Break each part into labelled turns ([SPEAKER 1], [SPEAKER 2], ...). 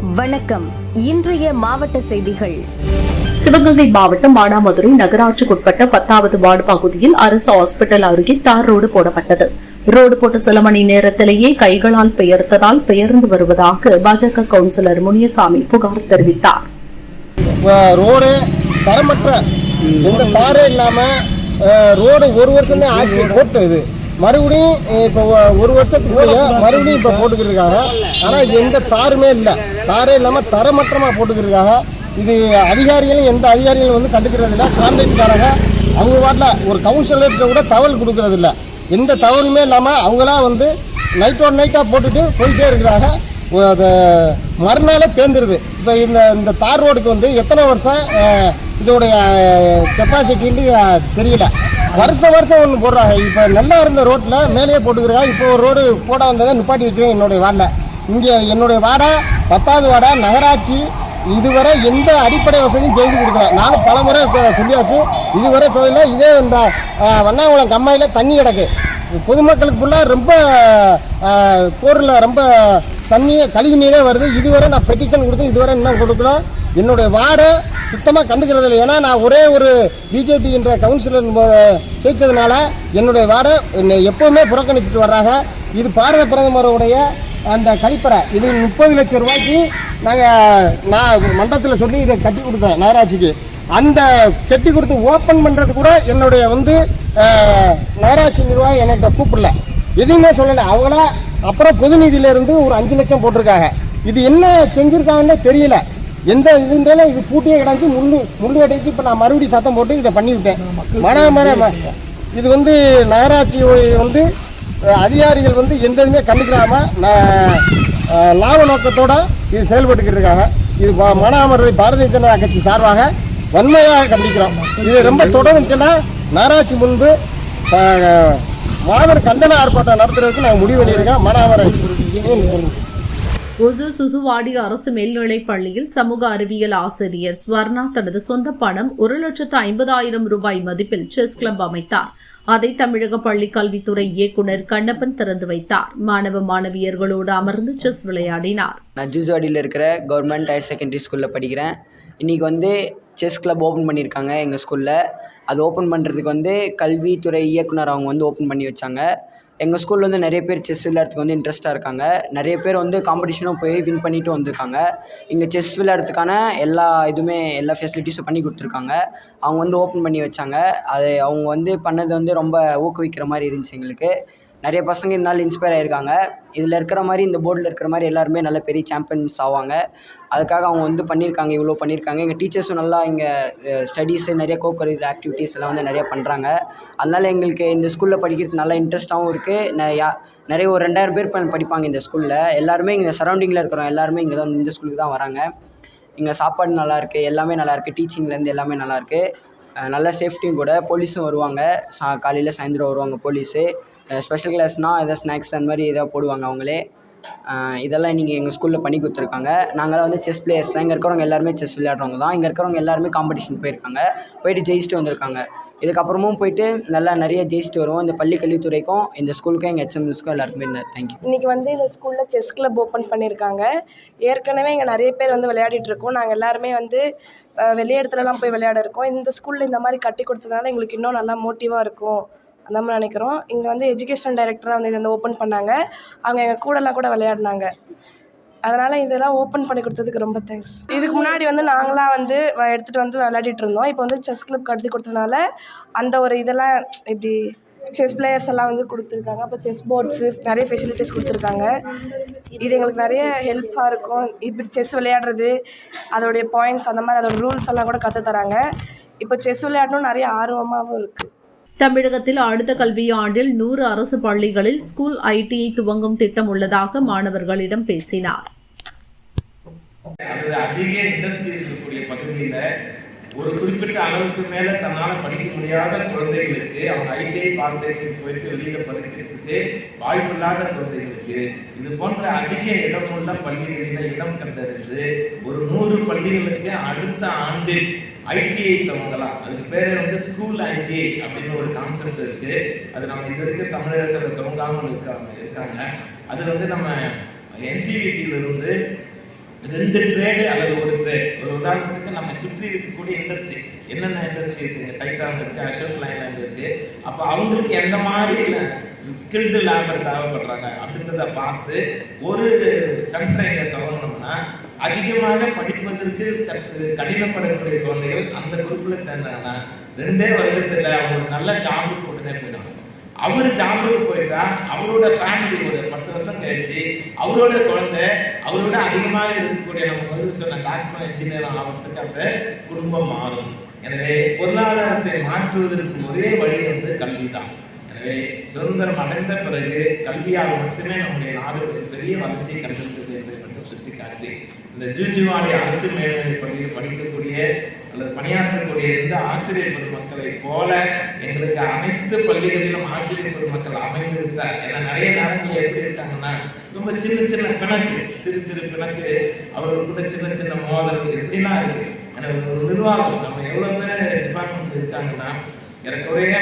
[SPEAKER 1] வணக்கம். இன்றைய மாவட்ட செய்திகள்.
[SPEAKER 2] சிவகங்கை மாவட்டம் மானாமதுரை நகராட்சிக்குட்பட்ட 10வது வார்டு பகுதியில் அரசு ஹாஸ்பிட்டல் அருகே தார் ரோடு போடப்பட்டது. ரோடு போட்ட சில மணி நேரத்திலேயே கைகளால் பெயர்த்ததால் பெயர்ந்து வருவதாக பாஜக கவுன்சிலர் முனியசாமி புகார் தெரிவித்தார்.
[SPEAKER 3] ரோடு தரமற்ற எந்த தாரே இல்லாம ரோடு ஒரு வருஷம் தான் ஆட்சி போட்டு இது மறுபடியும் இப்போ ஒரு வருஷத்துக்குள்ள மறுபடியும் இப்போ போட்டுக்கிட்டு ஆனால் எந்த தாருமே இல்லை, தாரே இல்லாமல் தரமற்றமாக போட்டுக்கிட்டு இது அதிகாரிகளும் எந்த அதிகாரிகளும் வந்து கண்டுக்கிறது இல்லை. கான்ட்ராக்ட்காரங்க அவங்க வாட்டில் ஒரு கவுன்சிலர்கிட்ட கூட தகவல் கொடுக்கறது இல்லை. எந்த தகவலுமே இல்லாமல் அவங்களாம் வந்து நைட்டோட நைட்டாக போட்டுட்டு போயிட்டே இருக்கிறாங்க. மறுநாளே தேர்ந்துருது. இப்போ இந்த தார் ரோடுக்கு வந்து எத்தனை வருஷம் இதோடைய கெப்பாசிட்டின்னு தெரியல. வருஷம் ஒன்று போடுறாங்க. இப்போ நல்லா இருந்த ரோட்டில் மேலேயே போட்டுக்கிறாங்க. இப்போ ஒரு ரோடு போட வந்ததை நிப்பாட்டி வச்சுருக்கேன் என்னுடைய வார்டில். இங்கே என்னுடைய வார்டை 10வது வார்டை நகராட்சி இதுவரை எந்த அடிப்படை வசதியும் செய்து கொடுக்கல. நானும் பல முறை சொல்லியாச்சு, இதுவரை சொல்லல. இதே இந்த வண்ணாங்குளம் கம்மாயில் தண்ணி கிடக்கு. பொதுமக்களுக்கு ஃபுல்லாக ரொம்ப போரில் ரொம்ப தண்ணியே கழிவு நீரே வருது. இதுவரை நான் பெட்டிஷன் கொடுத்து இதுவரை இன்னும் கொடுக்கல. என்னுடைய வார்டை சுத்தமாக கண்டுக்கிறது இல்லை. ஏன்னா நான் ஒரே ஒரு பிஜேபி என்ற கவுன்சிலர் ஜெயிச்சதுனால என்னுடைய வார்டை எப்போவுமே புறக்கணிச்சிட்டு வர்றாங்க. இது பாரத பிரதமருடைய அந்த கழிப்பறை இது 30 லட்சம் ரூபாய்க்கு நான் மண்டலத்தில் சொல்லி இதை கட்டி கொடுத்தேன் நகராட்சிக்கு. அந்த கட்டி கொடுத்து ஓப்பன் பண்ணுறது கூட என்னுடைய வந்து நகராட்சி நிர்வாகம் என்கிட்ட கூப்பிடல, எதுவுமே சொல்லலை. அவங்களா அப்புறம் பொது நிதியிலிருந்து ஒரு 5 லட்சம் போட்டிருக்காங்க. இது என்ன செஞ்சுருக்காங்கன்னு தெரியல. எந்த இதுனால இது பூட்டியே கிடந்து முள்ளு அடைச்சு இப்போ நான் மறுபடியும் சத்தம் போட்டு இதை பண்ணிவிட்டேன். இது வந்து நகராட்சி வந்து அதிகாரிகள் வந்து எந்த இதுவுமே கண்டுக்கிறாம லாப நோக்கத்தோட இது செயல்பட்டுக்கிட்டு இருக்காங்க. இது மானாமதுரை பாரதிய ஜனதா கட்சி சார்பாக வன்மையாக கண்டிக்கிறோம். இது ரொம்ப தொடர்ந்துச்சுன்னா நகராட்சி முன்பு மாபெரும் கண்டன ஆர்ப்பாட்டம் நடத்துறதுக்கு நாங்கள் முடிவு பண்ணியிருக்கோம். மானாமதுரை
[SPEAKER 2] ஒசூர் சுசுவாடி அரசு மேல்நிலைப் பள்ளியில் சமூக அறிவியல் ஆசிரியர் ஸ்வர்ணா தனது சொந்த பணம் 1,50,000 ரூபாய் மதிப்பில் செஸ் கிளப் அமைத்தார். அதை தமிழக பள்ளி கல்வித்துறை இயக்குநர் கண்ணப்பன் திறந்து வைத்தார். மாணவ மாணவியர்களோடு அமர்ந்து செஸ் விளையாடினார்.
[SPEAKER 4] நான் ஜூஸ்வாடியில் இருக்கிற கவர்மெண்ட் ஹையர் செகண்டரி ஸ்கூலில் படிக்கிறேன். இன்றைக்கி வந்து செஸ் கிளப் ஓப்பன் பண்ணியிருக்காங்க எங்கள் ஸ்கூலில். அது ஓப்பன் பண்ணுறதுக்கு வந்து கல்வித்துறை இயக்குனர் அவங்க வந்து ஓப்பன் பண்ணி வச்சாங்க. எங்கள் ஸ்கூலில் வந்து நிறைய பேர் செஸ் விளையாடுறதுக்கு வந்து இன்ட்ரெஸ்ட்டாக இருக்காங்க. நிறைய பேர் வந்து காம்படிஷனும் போய் வின் பண்ணிட்டு வந்திருக்காங்க. இங்கே செஸ் விளையாடுறதுக்கான எல்லா ஃபெசிலிட்டிஸும் பண்ணி கொடுத்துருக்காங்க. அவங்க வந்து ஓப்பன் பண்ணி வச்சாங்க. அது அவங்க வந்து பண்ணது வந்து ரொம்ப ஊக்குவிக்கிற மாதிரி இருந்துச்சு எங்களுக்கு. நிறைய பசங்க இதனால இன்ஸ்பயர் ஆகிருக்காங்க. இதில் இருக்கிற மாதிரி இந்த போர்டில் இருக்கிற மாதிரி எல்லாருமே நல்ல பெரிய சாம்பியன்ஸ் ஆவாங்க. அதுக்காக அவங்க வந்து பண்ணியிருக்காங்க, இவ்வளோ பண்ணியிருக்காங்க. எங்கள் டீச்சர்ஸும் நல்லா இங்கே ஸ்டடீஸு நிறைய கோகரிக்குலர் ஆக்டிவிட்டீஸ் எல்லாம் வந்து நிறைய பண்ணுறாங்க. அதனால் எங்களுக்கு இந்த ஸ்கூலில் படிக்கிறது நல்லா இன்ட்ரெஸ்ட்டாகவும் இருக்குது. நிறைய ஒரு 2000 பேர் படிப்பாங்க இந்த ஸ்கூலில். எல்லாருமே இங்கே சரௌண்டிங்கில் இருக்கிறோம் எல்லாருமே இங்கே தான் இந்த ஸ்கூலுக்கு தான் வராங்க. இங்கே சாப்பாடு நல்லாயிருக்கு, எல்லாமே நல்லாயிருக்கு, டீச்சிங்லேருந்து எல்லாமே நல்லாயிருக்கு. நல்ல சேஃப்டியும் கூட. போலீஸும் வருவாங்க, காலையில் சாயந்தரம் வருவாங்க போலீஸு. ஸ்பெஷல் கிளாஸ்னால் எதாவது ஸ்நாக்ஸ் அந்த மாதிரி எதாவது போடுவாங்க அவங்களே. இதெல்லாம் நீங்கள் எங்கள் ஸ்கூலில் பண்ணி கொடுத்துருக்காங்க. நாங்களாம் வந்து செஸ் பிளேயர்ஸ் தான். இங்கே இருக்கிறவங்க எல்லாருமே செஸ் விளையாடுறவங்க தான். இங்கே இருக்கிறவங்க எல்லாருமே காம்படிஷன் போயிட்டு ஜெயிச்சுட்டு வந்திருக்காங்க. இதுக்கப்புறமும் போயிட்டு நல்லா நிறைய ஜெயிச்சுட்டு வருவோம். இந்த பள்ளி கல்வித்துறைக்கும் இந்த ஸ்கூலுக்கும் எங்கள் ஹெச்எம்எஸ்க்கும் எல்லாருக்குமே இந்த தேங்க்யூ.
[SPEAKER 5] இன்றைக்கி வந்து இந்த ஸ்கூலில் செஸ் கிளப் ஓப்பன் பண்ணியிருக்காங்க. ஏற்கனவே இங்கே நிறைய பேர் வந்து விளையாடிட்டு இருக்கோம். நாங்கள் எல்லாருமே வந்து வெளிய இடத்துலலாம் போய் விளையாட இருக்கோம். இந்த ஸ்கூலில் இந்த மாதிரி கட்டி கொடுத்ததுனால எங்களுக்கு இன்னும் நல்லா மோட்டிவாக இருக்கும் அந்த மாதிரி நினைக்கிறோம். இங்கே வந்து எஜுகேஷன் டைரக்டராக வந்து இதை வந்து ஓப்பன் பண்ணாங்க. அவங்க எங்கள் கூடலாம் கூட விளையாடினாங்க. அதனால் இதெல்லாம் ஓப்பன் பண்ணி கொடுத்ததுக்கு ரொம்ப தேங்க்ஸ். இதுக்கு முன்னாடி வந்து நாங்களாம் வந்து எடுத்துகிட்டு வந்து விளையாடிட்டு இருந்தோம். இப்போ வந்து செஸ் கிளப் கட்டி கொடுத்ததுனால அந்த ஒரு இதெல்லாம் இப்படி செஸ் பிளேயர்ஸ் எல்லாம் வந்து கொடுத்துருக்காங்க. அப்போ செஸ் போர்ட்ஸு நிறைய ஃபெசிலிட்டிஸ் கொடுத்துருக்காங்க. இது எங்களுக்கு நிறைய ஹெல்ப்பாக இருக்கும். இப்படி செஸ் விளையாடுறது, அதோடைய பாயிண்ட்ஸ், அந்த மாதிரி அதோட ரூல்ஸ் எல்லாம் கூட கற்றுத்தராங்க. இப்போ செஸ் விளையாடணும் நிறைய ஆர்வமாகவும் இருக்குது.
[SPEAKER 2] தமிழகத்தில் அடுத்த கல்வியாண்டில் 100 அரசு பள்ளிகளில் ஸ்கூல் ஐடிஐ துவங்கும் திட்டம் உள்ளதாக மாணவர்களிடம் பேசினார்.
[SPEAKER 6] அதிக இண்டஸ்ட்ரி இருக்கக்கூடிய பகுதியில் ஒரு குறிப்பிட்ட அளவுக்கு மேலே தன்னால் படிக்க முடியாத குழந்தைகளுக்கு அவங்க ஐடிஐ பாலிடெக்னிக் போயிட்டு வெளியில் படிக்கிறதுக்கு வாய்ப்பில்லாத குழந்தைகளுக்கு இது போன்ற அதிக இடமுள்ள பள்ளிகளில் இடம் கண்டறிந்து ஒரு 100 பள்ளிகளுக்கு அடுத்த ஆண்டில் ஐடிஐ துவங்கலாம். அதுக்கு பேர் வந்து ஸ்கூல் ஐடிஐ அப்படின்னு ஒரு கான்செப்ட் இருக்குது. அது நம்ம இது வரைக்கும் தமிழகத்தில் துவங்காமல் இருக்காங்க. அது வந்து நம்ம NCVT 2 ட்ரேடு அல்லது ஒரு ட்ரேட். ஒரு உதாரணத்துக்கு நம்ம சுற்றி இருக்கக்கூடிய இண்டஸ்ட்ரி, என்னென்ன இண்டஸ்ட்ரி இருக்குங்க, டைட்டான் இருக்கு, அசோக் லைலாண்ட் இருக்கு. அப்போ அவங்களுக்கு எந்த மாதிரி ஸ்கில்டு லேபர் தேவைப்படுறாங்க அப்படின்றத பார்த்து ஒரு சென்டரை தொடங்கணும்னா அதிகமாக படிப்பதற்கு கடினப்படக்கூடிய குழந்தைகள் அந்த குரூப்பில் சேர்ந்தாங்கன்னா 2 வருடத்தில் அவங்களுக்கு நல்ல ஜாபுக்கு உடனே போயிடும். அவர் ஜாபுக்கு போயிட்டா அவரோட ஃபேமிலி ஒரு 10 வருஷம் கழிச்சு அவரோட குழந்தை அவரோட அதிகமாக இருக்கக்கூடிய நம்ம முதல் சொன்ன டாக்டர் இன்ஜினியர் ஆகிறதுக்கு அந்த குடும்பம் மாறும். எனவே பொருளாதாரத்தை மாற்றுவதற்கு ஒரே வழி வந்து கல்வி தான். எனவே சுதந்திரம் அடைந்த பிறகு கல்வியால் மட்டுமே நம்முடைய நாடு ஒரு பெரிய வளர்ச்சியை கண்டிருக்கிறது என்பதை மட்டும் சுட்டிக்காட்டி, இந்த ஜூஜிவாடி அரசு மேல்நிலைப் பள்ளியில் படிக்கக்கூடிய அல்லது பணியாற்றக்கூடிய இந்த ஆசிரியர் பெருமக்களை போல எங்களுக்கு அனைத்து பள்ளிகளிலும் ஆசிரியர் பெருமக்கள் அமைந்திருக்கிறார். ஏன்னா நிறைய நேரங்கள் எப்படி இருக்காங்கன்னா ரொம்ப சின்ன சின்ன பிணக்கு, சிறு சிறு பிணக்கு, அவர்கள் கூட சின்ன சின்ன மோதல் எப்படிலாம் இருக்கு. எனக்கு ஒரு நிர்வாகம் நம்ம எவ்வளவு பேர் டிபார்ட்மெண்ட் இருக்காங்கன்னா எனக்குடைய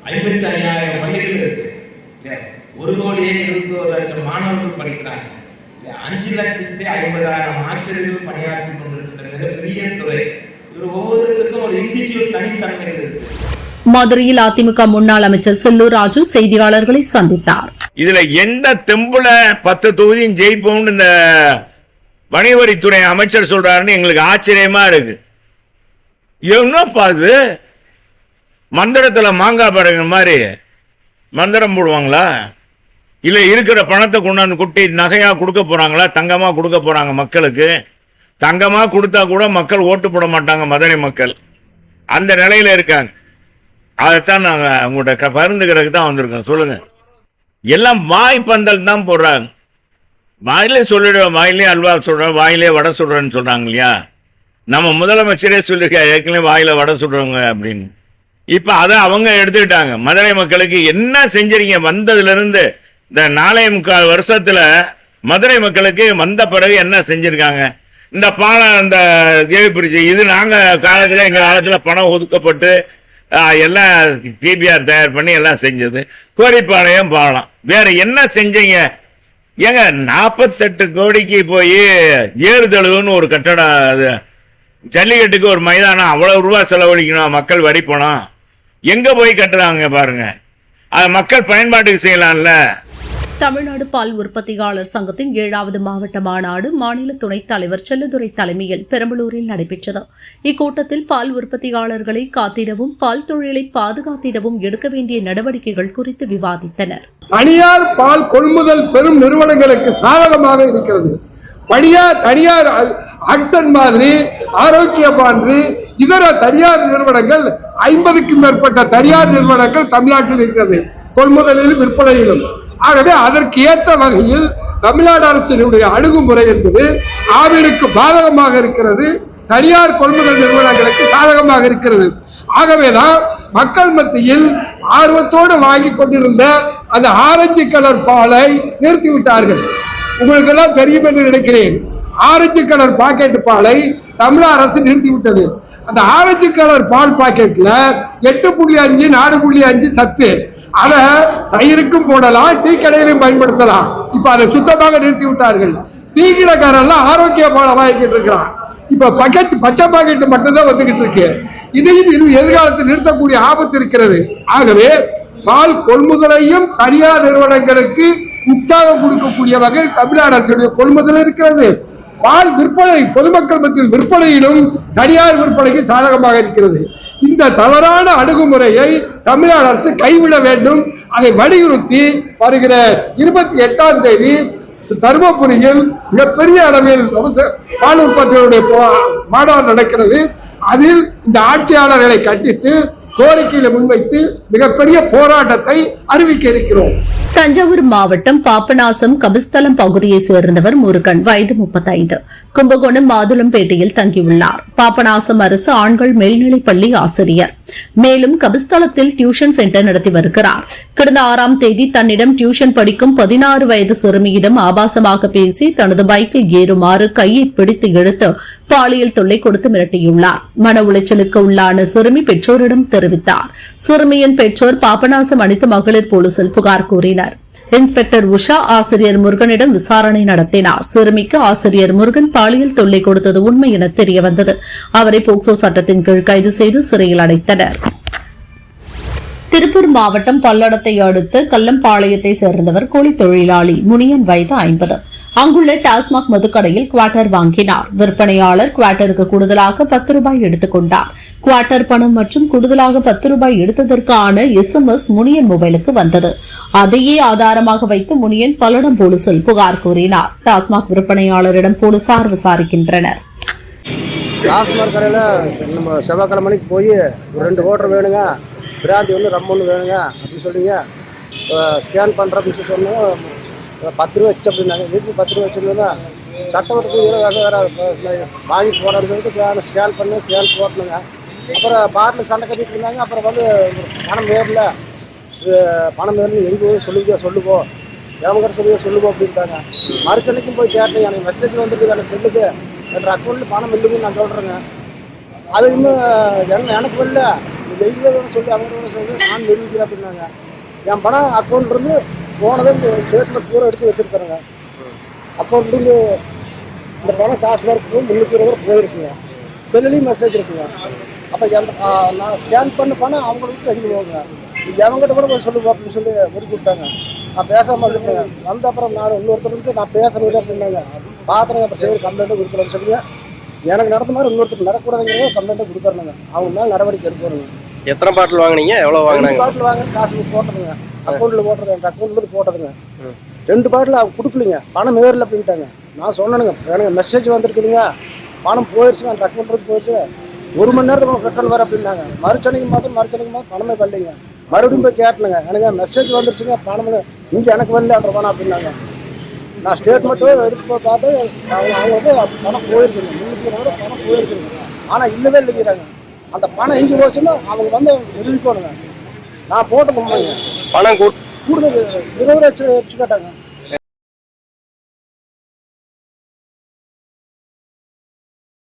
[SPEAKER 6] 55,000 பள்ளிகள் இருக்கு. 1,21,00,000 மாணவர்கள் படிக்கிறாங்க. 5,50,000 ஆசிரியர்கள் பணியாற்றி கொண்டிருக்கிற மிகப்பெரிய துறை. இது ஒவ்வொருத்தருக்கும் ஒரு இண்டிவிஜுவல் தனித்தன்மைகள் இருக்கு.
[SPEAKER 2] மதுரையில் அதிமுக முன்னாள் அமைச்சர் செல்லூர் ராஜு செய்தியாளர்களை சந்தித்தார்.
[SPEAKER 7] இதுல எந்த தெம்புல 10 தொகுதியும் ஜெயிப்போம்னு இந்த வணிகவரித்துறை அமைச்சர் சொல்றாருன்னு எங்களுக்கு ஆச்சரியமா இருக்கு. என்னப்பா இது, மந்திரத்துல மாங்காய் பறகுற மாதிரி மந்திரம் போடுவாங்களா? இல்ல இருக்கிற பணத்தை கொண்டாந்து குட்டி நகையா கொடுக்க போறாங்களா, தங்கமா கொடுக்க போறாங்க மக்களுக்கு? தங்கமா கொடுத்தா கூட மக்கள் ஓட்டு போட மாட்டாங்க, மதுரை மக்கள் அந்த நிலையில இருக்காங்க. அதைத்தான் நாங்க உங்கள்கிட்ட பகிர்ந்துக்கிறதுக்கு தான் வந்திருக்கோம். சொல்லுங்க. எல்லாம் வாய் பந்தல் தான் போடுறாங்க. வாயிலே சொல்லிடுவோம், வாயிலே அல்வா சொல்றேன், வாயிலே வடை சுடுறேன்னு சொல்றாங்க இல்லையா? நம்ம முதலமைச்சரே சொல்லிருக்க ஏற்கனவே வாயில வடை சுடுறவங்க அப்படின்னு. இப்ப அதை அவங்க எடுத்துக்கிட்டாங்க. மதுரை மக்களுக்கு என்ன செஞ்சிருக்கீங்க? வந்ததுல இருந்து இந்த 4.25 வருஷத்துல மதுரை மக்களுக்கு வந்த பிறகு என்ன செஞ்சிருக்காங்க? இந்த பாலம், இந்த தேவிப்பிரிச்சு, இது நாங்க காலத்துல எங்க காலத்துல பணம் ஒதுக்கப்பட்டு எல்லாம் டிபிஆர் தயார் பண்ணி எல்லாம் செஞ்சது. கோரிப்பாளையம் பாலம் வேற என்ன செஞ்சீங்க? ஏங்க 48 கோடிக்கு போய் ஏறுதழுவுன்னு ஒரு கட்டடம், அது ஜல்லிக்கட்டுக்கு ஒரு மைதானம், அவ்வளவு ரூபாய் செலவழிக்கணும் மக்கள் வரி பணம். எங்க போய் கட்டுறாங்க பாருங்க. அது மக்கள் பயன்பாட்டுக்கு செய்யலாம்ல.
[SPEAKER 2] தமிழ்நாடு பால் உற்பத்தியாளர் சங்கத்தின் 7வது மாவட்ட மாநாடு மாநில துணைத் தலைவர் செல்லதுரை தலைமையில் பெரம்பலூரில் நடைபெற்றது. இக்கூட்டத்தில் பால் உற்பத்தியாளர்களை காத்திடவும் பால் தொழிலை பாதுகாத்திடவும் எடுக்க வேண்டிய நடவடிக்கைகள் குறித்து விவாதித்தனர்.
[SPEAKER 8] தனியார் பால் கொள்முதல் பெரும் நிறுவனங்களுக்கு சாதகமாக இருக்கிறது. தனியார் ஆக்சன் மாதிரி, ஆரோக்கிய மாதிரி இதர தனியார் நிறுவனங்கள் 50க்கும் மேற்பட்ட தனியார் நிறுவனங்கள் தமிழ்நாட்டில் இருக்கிறது, கொள்முதலிலும் விற்பனையிலும். ஆகவே அதற்கு ஏற்ற வகையில் தமிழ்நாடு அரசினுடைய அணுகுமுறை என்பது ஆவினுக்கு பாதகமாக இருக்கிறது, தனியார் கொள்முதல் நிறுவனங்களுக்கு சாதகமாக இருக்கிறது. ஆகவேதான் மக்கள் மத்தியில் ஆர்வத்தோடு வாங்கி கொண்டிருந்த அந்த ஆரஞ்சு கலர் பாலை நிறுத்திவிட்டார்கள். உங்களுக்கு எல்லாம் தெரியும் என்று நினைக்கிறேன். ஆரஞ்சு கலர் பாக்கெட் பாலை தமிழக அரசு நிறுத்திவிட்டது. அந்த ஆரஞ்சு கலர் பால் பாக்கெட்ல 8.5 4.5 சத்து. அதை தயிருக்கும் போடலாம், டீ கடையிலும் பயன்படுத்தலாம். இப்ப அதை சுத்தமாக நிறுத்தி விட்டார்கள். டீ கடைக்காரெல்லாம் ஆரோக்கிய பாலை வாங்கிட்டு இருக்கிறான். இப்ப பாக்கெட், பச்சை பாக்கெட் மட்டும்தான் வந்துகிட்டு இருக்கு. இதையும் எதிர்காலத்தில் நிறுத்தக்கூடிய ஆபத்து இருக்கிறது. ஆகவே பால் கொள்முதலையும் தனியார் நிறுவனங்களுக்கு உற்சாகம் கொடுக்கக்கூடிய வகையில் தமிழ்நாடு அரசுடைய கொள்முதல் இருக்கிறது. பால் விற்பனை, பொதுமக்கள் மத்தியில் விற்பனையிலும் தனியார் விற்பனைக்கு சாதகமாக இருக்கிறது. இந்த தவறான அணுகுமுறையை தமிழ்நாடு அரசு கைவிட வேண்டும். அதை வலியுறுத்தி வருகிற 28ஆம் தேதி தருமபுரியில் மிகப்பெரிய அளவில் பால் உற்பத்தியுடைய மாநாடு நடக்கிறது. அதில் இந்த ஆட்சியாளர்களை கண்டித்து கோரிக்கைகளை முன்வைத்து மிகப்பெரிய போராட்டத்தை அறிவிக்க இருக்கிறோம்.
[SPEAKER 2] தஞ்சாவூர் மாவட்டம் பாபநாசம் கபிஸ்தலம் பகுதியைச் சேர்ந்தவர் முருகன், வயது 35, கும்பகோணம் மாதுளம்பேட்டையில் தங்கியுள்ளார். பாபநாசம் அரசு ஆண்கள் மேல்நிலைப் பள்ளி ஆசிரியர். மேலும் கபிஸ்தலத்தில் டியூஷன் சென்டர் நடத்தி வருகிறார். கடந்த 6ஆம் தேதி தன்னிடம் டியூஷன் படிக்கும் 16 வயது சிறுமியிடம் ஆபாசமாக பேசி தனது பைக்கில் ஏறுமாறு கையை பிடித்து இழுத்து பாலியல் தொல்லை கொடுத்து மிரட்டியுள்ளார். மன உளைச்சலுக்கு உள்ளான சிறுமி பெற்றோரிடம் தெரிவித்தார். சிறுமியின் பெற்றோர் பாபநாசம் அனைத்து மகளிர் போலீசில் புகார் கூறினர். இன்ஸ்பெக்டர் உஷா ஆசிரியர் முருகனிடம் விசாரணை நடத்தினார். சிறுமிக்கு ஆசிரியர் முருகன் பாலியல் தொல்லை கொடுத்தது உண்மை என தெரியவந்தது. அவரை போக்சோ சட்டத்தின் கீழ் கைது செய்து சிறையில் அடைத்தனர். திருப்பூர் மாவட்டம் பல்லடத்தை அடுத்த கல்லம்பாளையத்தை சேர்ந்தவர் கூலி தொழிலாளி முனியன், வயது 50. அங்குள்ள டாஸ்மாக் மதுக்கடையில் குவார்ட்டர் வாங்கினார். விற்பனையாளர் குவார்ட்டருக்கு கூடுதலாக 10 ரூபாய் எடுத்துக் கொண்டார். குவார்ட்டர் பணம் மற்றும் கூடுதலாக 10 ரூபாய் எடுத்ததற்கான SMS முனியன் மொபைலுக்கு வந்தது. அதையே ஆதாரமாக வைத்து முனியன் பல்லடம் போலீசில் புகார் கூறினார். டாஸ்மாக் விற்பனையாளரிடம் போலீசார் விசாரிக்கின்றனர்.
[SPEAKER 3] டாஸ்மாக் கடையில் நம்ம செவ்வாய்க்கிழமை மணிக்கு போய் ஒரு 2 ஓட்டர் வேணுங்க, பிராந்தி ஒன்று ரம் ஒன்று வேணுங்க அப்படின்னு சொல்லிங்க. ஸ்கேன் பண்ணுற அப்படின்னு சொன்னோம். 10 ரூபா வச்சு அப்படின்னாங்க. வீட்டுக்கு 10 ரூபா வச்சுருந்தா சட்டத்துக்கு வேறு வாங்கி போடுறதுக்கு ஸ்கேன் பண்ணி ஸ்கேன் போட்டணுங்க. அப்புறம் பாட்டில் சண்டை கட்டிட்டு இருந்தாங்க. அப்புறம் வந்து பணம் ஏறல, பணம் ஏறல, எங்கே சொல்லுவோம் எவங்கிற சொல்லுவோம் அப்படின்ட்டாங்க. மறுச்சனைக்கும் போய் கேட்டேன். எனக்கு மெசேஜ் வந்துட்டு எனக்கு செல்லுக்கு என்ற அக்கௌண்ட்டில் பணம் இல்லைன்னு நான் சொல்கிறேங்க. அது இன்னும் எனக்கு இல்லை வெளியில் சொல்லி அவங்க சொல்லி நான் நிரூபிக்கிறேன் அப்படின்னாங்க. என் பணம் அக்கௌண்ட்லேருந்து போனதை ஸ்டேட்மெண்ட் பூரா எடுத்து வச்சுருக்காருங்க. அக்கௌண்ட்லேருந்து இந்த பணம் டாஸ்மார்க் 300 ரூபா போயிருக்குங்க. செல்லுலேயும் மெசேஜ் இருக்குங்க. அப்போ நான் ஸ்கேன் பண்ண பணம் அவங்களுக்கு ரெடி போவாங்க. எவங்கிட்ட கூட போய் சொல்லுவோம் அப்படின்னு சொல்லி முடிச்சு விட்டாங்க. நான் பேசாமல் இருக்கேன். வந்த அப்புறம் நான் இன்னொருத்தருக்கு நான் பேசுறது அப்படின்னாங்க. பார்த்துருங்க. அப்புறம் சரி கம்ப்ளைண்ட்டை கொடுக்குறேன்னு சொல்லுங்க. எனக்கு நடந்த மாதிரி இன்னொருத்தருக்கு நடக்கூடாதுங்கிறத கம்ப்ளைண்ட்டை கொடுத்துருந்தாங்க. அவங்க மேலே நடவடிக்கை எடுக்கணுங்க.
[SPEAKER 9] எத்தனை பாட்டில் வாங்கினீங்க? எவ்வளோ வாங்கினாங்க?
[SPEAKER 3] 2 பாட்டில் வாங்க காசு போட்டதுங்க. அக்கௌண்ட்டில் போட்டது என் அக்கௌண்ட்லேருந்து போட்டதுங்க. 2 பாட்டில் அவங்க கொடுக்கலிங்க. பணம் ஏறல அப்படின்ட்டாங்க. நான் சொன்னேனுங்க, எனக்கு மெசேஜ் வந்துருக்குதுங்க, பணம் போயிடுச்சுங்க, அந்த அக்கௌண்ட்டுக்கு போயிடுச்சு, 1 மணி நேரத்துக்கு ரிட்டர்ன் வர அப்படின்னாங்க. மறுச்சனைக்கு மாதம் பணமே வரலைங்க. மறுபடியும் போய் கேட்டனுங்க. எனக்கு மெசேஜ் வந்துருச்சுங்க, பணம் இங்கே எனக்கு வரல பணம் அப்படின்னாங்க. நான் ஸ்டேட்மெண்ட்டும் எடுத்து போய் பார்த்து அவங்க வந்து பணம் போயிருக்குங்க. 300 ரூபா பணம் போயிருக்குங்க. ஆனால் இல்லவே இல்லைங்கிறாங்க. அந்த பணம் எங்கே போச்சுன்னா அவங்க வந்து நிரூபிக்கணுங்க. நான் போட்டு போங்க.
[SPEAKER 9] பணம்
[SPEAKER 3] கூடுதல் 20 லட்சம் வச்சு கேட்டாங்க.